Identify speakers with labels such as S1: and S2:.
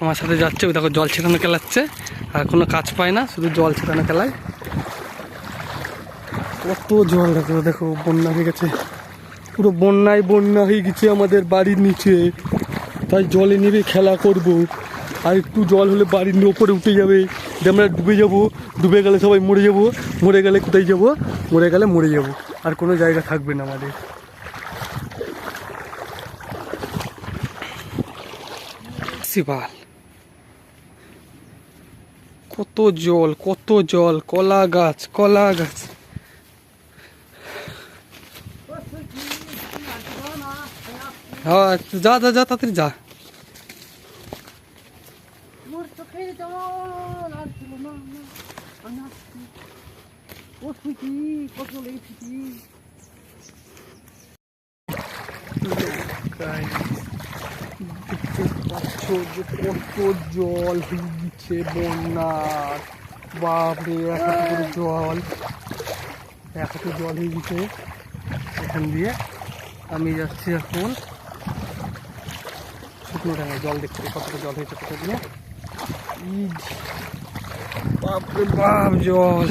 S1: আমার সাথে যাচ্ছে। ওই দেখো জল ছেটানো খেলাচ্ছে, আর কোনো কাজ পায় না, শুধু জল ছেটানো খেলায়। কত জল দেখো, দেখো বন্যা হয়ে গেছে, পুরো বন্যায় বন্যা হয়ে গেছে আমাদের বাড়ির নিচে। তাই জলে নেমে খেলা করব। আর একটু জল হলে বাড়ির ওপরে উঠে যাবে, আমরা ডুবে যাব। ডুবে গেলে সবাই মরে যাব। মরে গেলে কোথায় যাব? মরে গেলে মরে যাব, আর কোনো জায়গা থাকবে না আমাদের। শিবাল, কত জল, কত জল। কলা গাছ, কলা গাছ। হ্যাঁ, যা যা যা, তাড়াতাড়ি যা। দেখতে পাচ্ছ যে কত জল হয়ে গেছে বন্যার। বাপরে, এত জল, এত জল হয়ে গেছে। এখান দিয়ে আমি যাচ্ছি এখন শুকনো ডাঙায় জল দেখতে, কতটা জল হয়েছে কোথা দিয়ে। বাপরে বাপ জল।